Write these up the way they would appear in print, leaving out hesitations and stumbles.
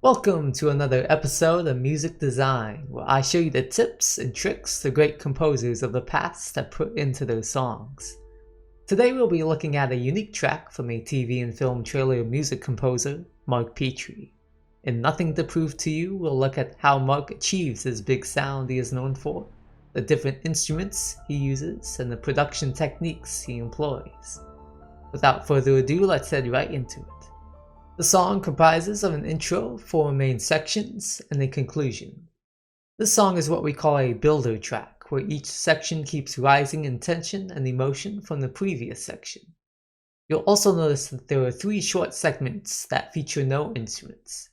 Welcome to another episode of Music Design, where I show you the tips and tricks the great composers of the past have put into their songs. Today we'll be looking at a unique track from a TV and film trailer music composer, Mark Petrie. In Nothing to Prove to You, we'll look at how Mark achieves his big sound he is known for, the different instruments he uses, and the production techniques he employs. Without further ado, let's head right into it. The song comprises of an intro, 4 main sections, and a conclusion. This song is what we call a builder track, where each section keeps rising in tension and emotion from the previous section. You'll also notice that there are 3 short segments that feature no instruments.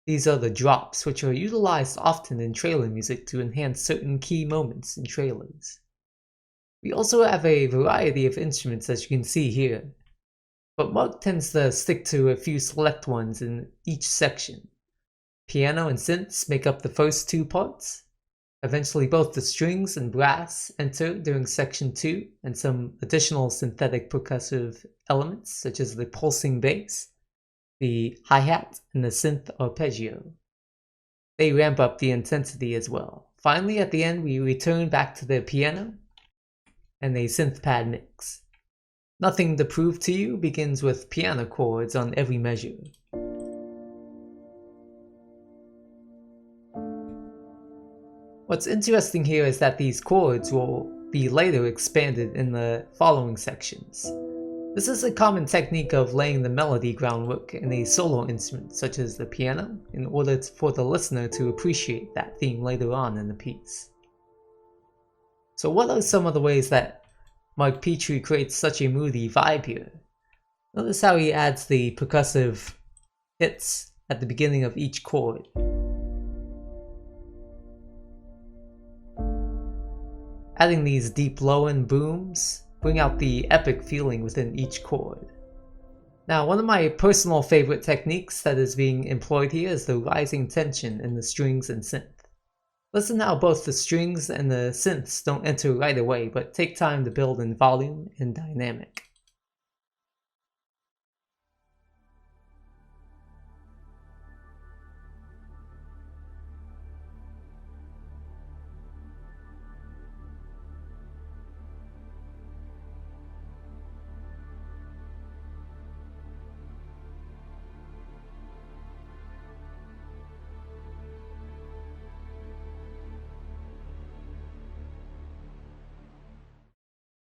These are the drops, which are utilized often in trailer music to enhance certain key moments in trailers. We also have a variety of instruments, as you can see here, but Mark tends to stick to a few select ones in each section. Piano and synths make up the first 2 parts. Eventually both the strings and brass enter during section 2, and some additional synthetic percussive elements such as the pulsing bass, the hi-hat, and the synth arpeggio. They ramp up the intensity as well. Finally, at the end, we return back to the piano and a synth pad mix. Nothing to Prove to You begins with piano chords on every measure. What's interesting here is that these chords will be later expanded in the following sections. This is a common technique of laying the melody groundwork in a solo instrument such as the piano in order for the listener to appreciate that theme later on in the piece. So what are some of the ways that Mark Petrie creates such a moody vibe here? Notice how he adds the percussive hits at the beginning of each chord. Adding these deep low-end booms bring out the epic feeling within each chord. Now, one of my personal favorite techniques that is being employed here is the rising tension in the strings and synth. Listen how both the strings and the synths don't enter right away, but take time to build in volume and dynamic.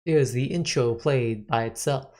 Here's the intro played by itself.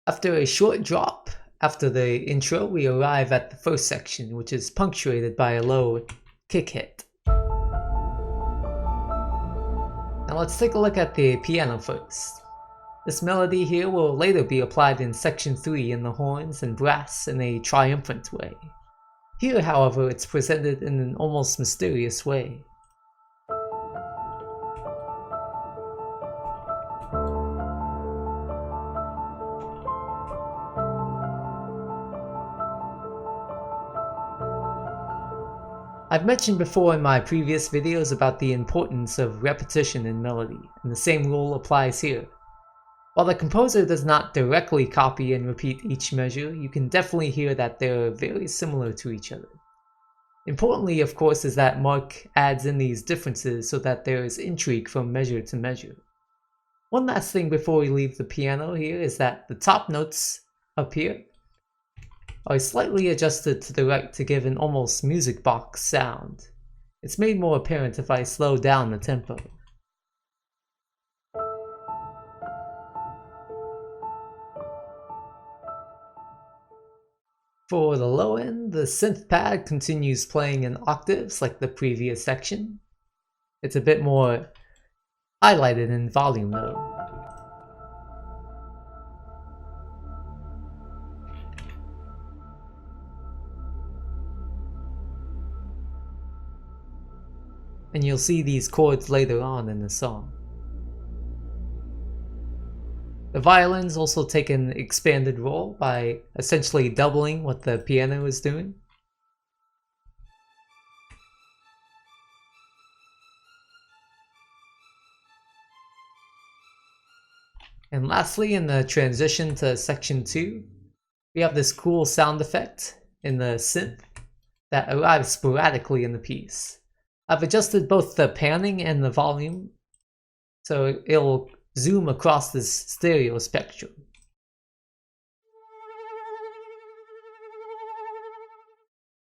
After a short drop after the intro, we arrive at the first section, which is punctuated by a low kick hit. Now let's take a look at the piano first. This melody here will later be applied in section 3 in the horns and brass in a triumphant way. Here, however, it's presented in an almost mysterious way. I've mentioned before in my previous videos about the importance of repetition in melody, and the same rule applies here. While the composer does not directly copy and repeat each measure, you can definitely hear that they're very similar to each other. Importantly, of course, is that Mark adds in these differences so that there is intrigue from measure to measure. One last thing before we leave the piano here is that the top notes up here are slightly adjusted to the right to give an almost music box sound. It's made more apparent if I slow down the tempo. For the low end, the synth pad continues playing in octaves like the previous section. It's a bit more highlighted in volume though. and you'll see these chords later on in the song. The violins also take an expanded role by essentially doubling what the piano is doing. And lastly, in the transition to section 2, we have this cool sound effect in the synth that arrives sporadically in the piece. I've adjusted both the panning and the volume, so it'll zoom across this stereo spectrum.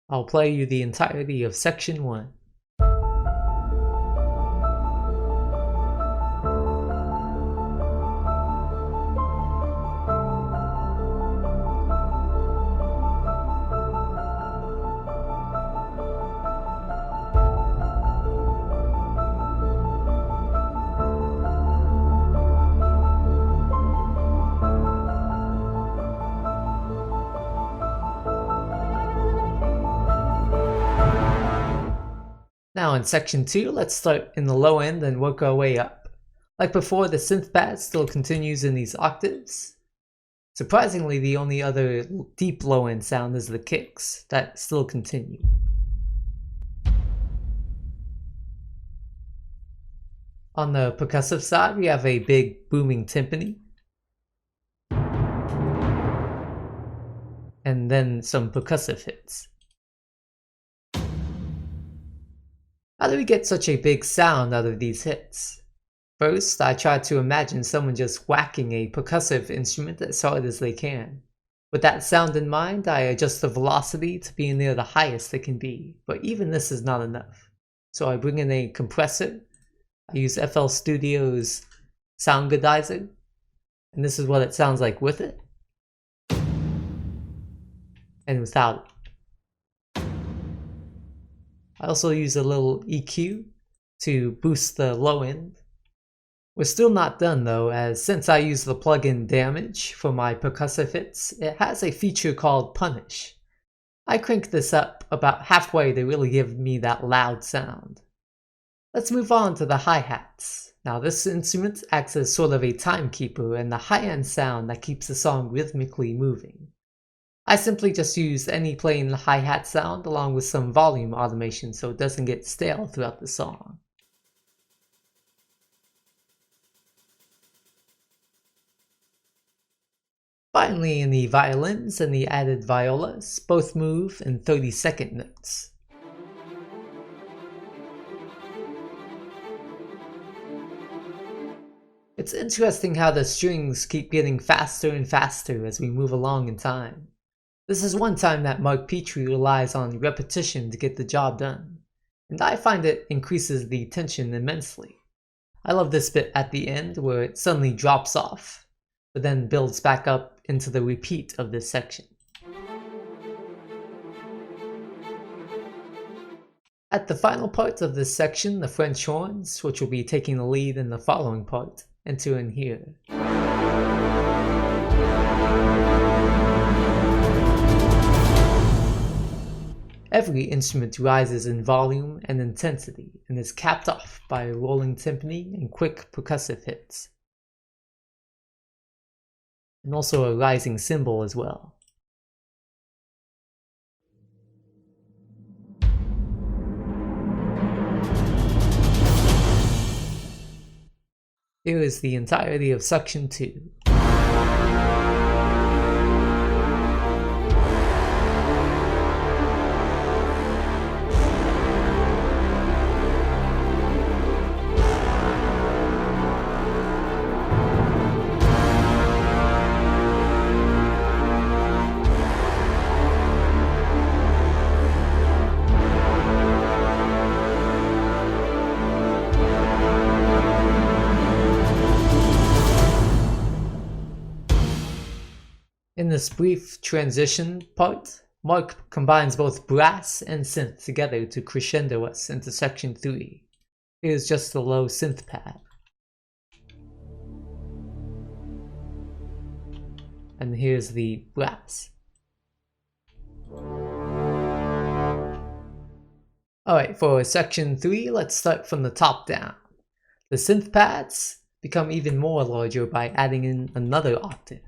I'll play you the entirety of section 1. Now in section 2, let's start in the low end and work our way up. Like before, the synth pad still continues in these octaves. Surprisingly, the only other deep low end sound is the kicks, that still continue. On the percussive side, we have a big booming timpani, and then some percussive hits. How do we get such a big sound out of these hits? First, I tried to imagine someone just whacking a percussive instrument as hard as they can. With that sound in mind, I adjust the velocity to be near the highest it can be, but even this is not enough. So I bring in a compressor. I use FL Studio's Soundgoodizer, and this is what it sounds like with it, and without it. I also use a little EQ to boost the low end. We're still not done though, as since I use the plugin Damage for my percussive hits, it has a feature called Punish. I crank this up about halfway to really give me that loud sound. Let's move on to the hi-hats. Now this instrument acts as sort of a timekeeper and the high-end sound that keeps the song rhythmically moving. I simply just use any plain hi-hat sound along with some volume automation so it doesn't get stale throughout the song. Finally, in the violins and the added violas, both move in 30-second notes. It's interesting how the strings keep getting faster and faster as we move along in time. This is one time that Mark Petrie relies on repetition to get the job done, and I find it increases the tension immensely. I love this bit at the end where it suddenly drops off, but then builds back up into the repeat of this section. At the final part of this section, the French horns, which will be taking the lead in the following part, enter in here. Every instrument rises in volume and intensity and is capped off by a rolling timpani and quick percussive hits. And also a rising cymbal as well. Here is the entirety of section 2. In this brief transition part, Mark combines both brass and synth together to crescendo us into section 3. Here's just the low synth pad. And here's the brass. Alright, for section 3, let's start from the top down. The synth pads become even more larger by adding in another octave.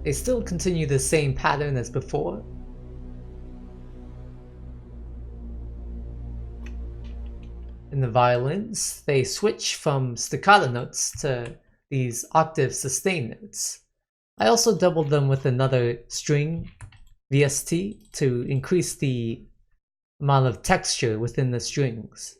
They still continue the same pattern as before. In the violins, they switch from staccato notes to these octave sustain notes. I also doubled them with another string VST to increase the amount of texture within the strings.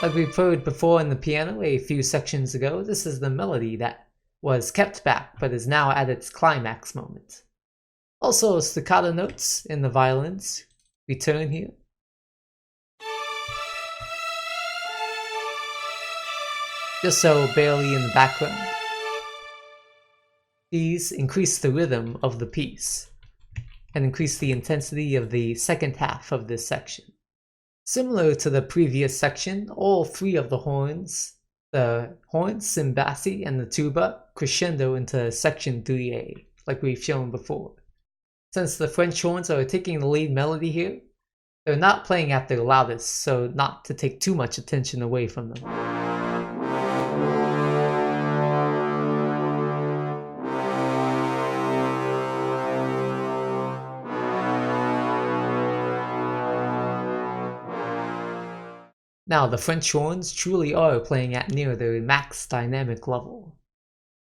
Like we've heard before in the piano a few sections ago, this is the melody that was kept back but is now at its climax moment. Also, staccato notes in the violins return here. Just so barely in the background. These increase the rhythm of the piece and increase the intensity of the second half of this section. Similar to the previous section, all three of the horns, cymbassi, and the tuba, crescendo into section 3A, like we've shown before. Since the French horns are taking the lead melody here, they're not playing at their loudest, so not to take too much attention away from them. Now, the French horns truly are playing at near their max dynamic level.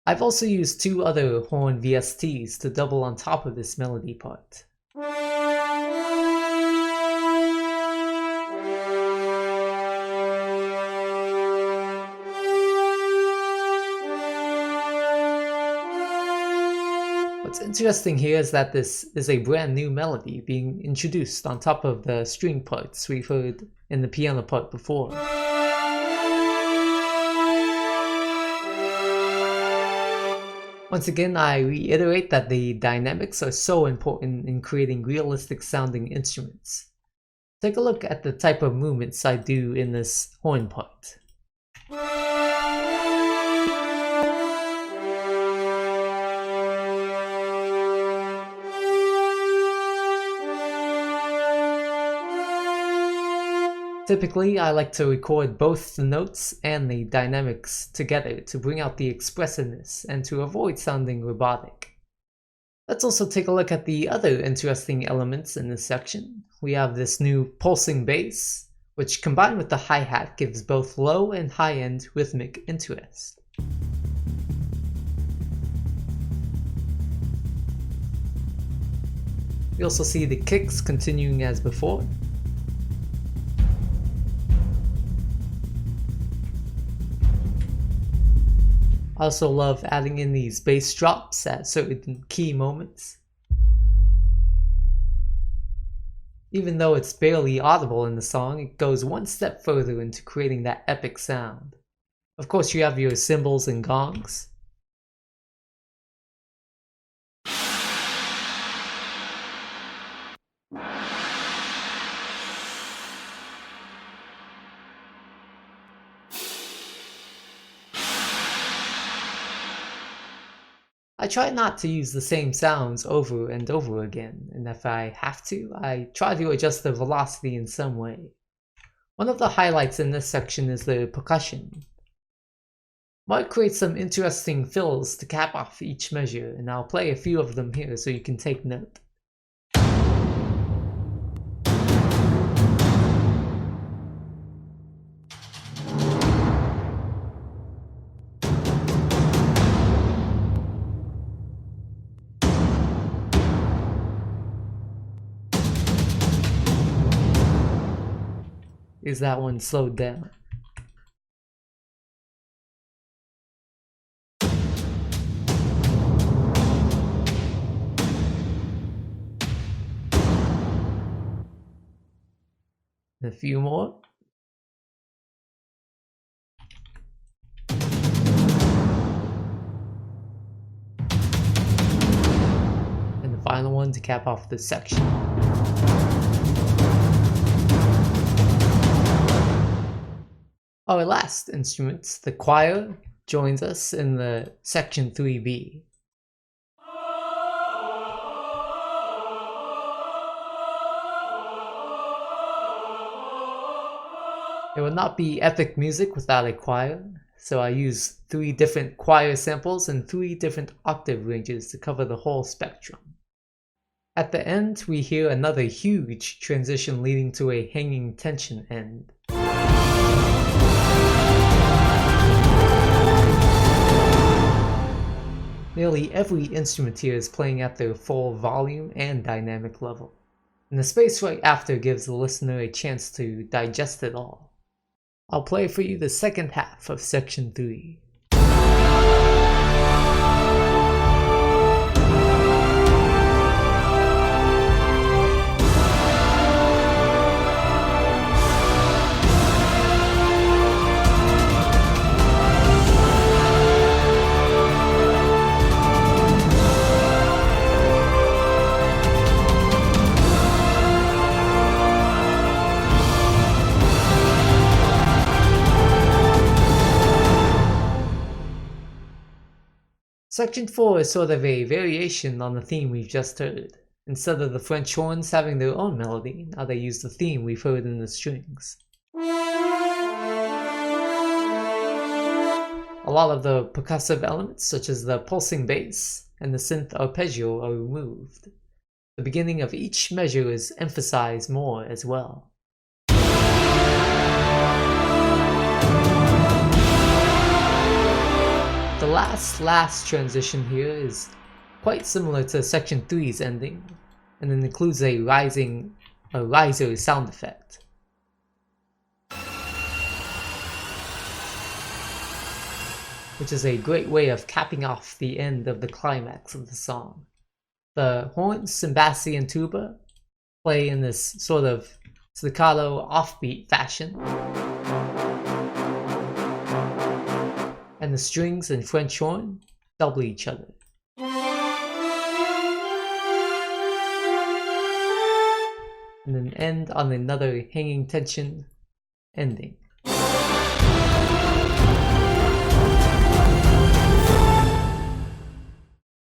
I've also used two other horn VSTs to double on top of this melody part. What's interesting here is that this is a brand new melody being introduced on top of the string parts we've heard in the piano part before. Once again, I reiterate that the dynamics are so important in creating realistic sounding instruments. Take a look at the type of movements I do in this horn part. Typically, I like to record both the notes and the dynamics together to bring out the expressiveness and to avoid sounding robotic. Let's also take a look at the other interesting elements in this section. We have this new pulsing bass, which combined with the hi-hat gives both low and high-end rhythmic interest. We also see the kicks continuing as before. I also love adding in these bass drops at certain key moments. Even though it's barely audible in the song, it goes one step further into creating that epic sound. Of course, you have your cymbals and gongs. I try not to use the same sounds over and over again, and if I have to, I try to adjust the velocity in some way. One of the highlights in this section is the percussion. Mark creates some interesting fills to cap off each measure, and I'll play a few of them here so you can take note. Is that one slowed down? A few more. And the final one to cap off this section. Our last instrument, the choir, joins us in the section 3B. It would not be epic music without a choir, so I use 3 different choir samples and 3 different octave ranges to cover the whole spectrum. At the end, we hear another huge transition leading to a hanging tension end. Nearly every instrument here is playing at their full volume and dynamic level, and the space right after gives the listener a chance to digest it all. I'll play for you the second half of section 3. Section 4 is sort of a variation on the theme we've just heard. Instead of the French horns having their own melody, now they use the theme we've heard in the strings. A lot of the percussive elements, such as the pulsing bass and the synth arpeggio, are removed. The beginning of each measure is emphasized more as well. The last transition here is quite similar to section 3's ending, and it includes a riser sound effect. Which is a great way of capping off the end of the climax of the song. The horns, cymbassi, and tuba play in this sort of staccato offbeat fashion. And the strings and French horn double each other. And then end on another hanging tension ending.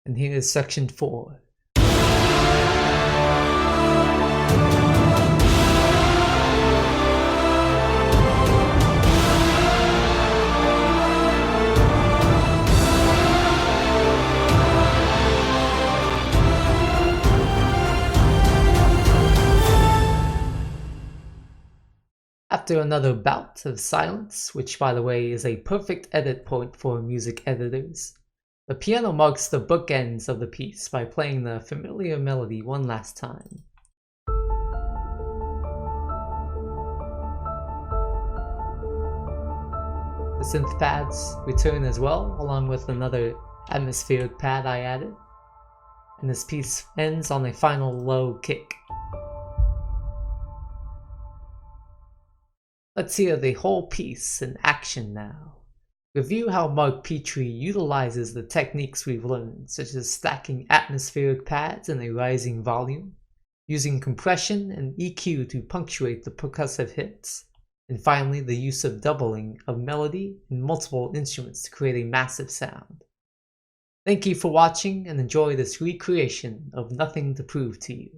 And here is section 4. After another bout of silence, which by the way is a perfect edit point for music editors, the piano marks the bookends of the piece by playing the familiar melody one last time. The synth pads return as well, along with another atmospheric pad I added, and this piece ends on a final low kick. Let's hear the whole piece in action now. Review how Mark Petrie utilizes the techniques we've learned, such as stacking atmospheric pads in a rising volume, using compression and EQ to punctuate the percussive hits, and finally the use of doubling of melody in multiple instruments to create a massive sound. Thank you for watching and enjoy this recreation of Nothing to Prove to You.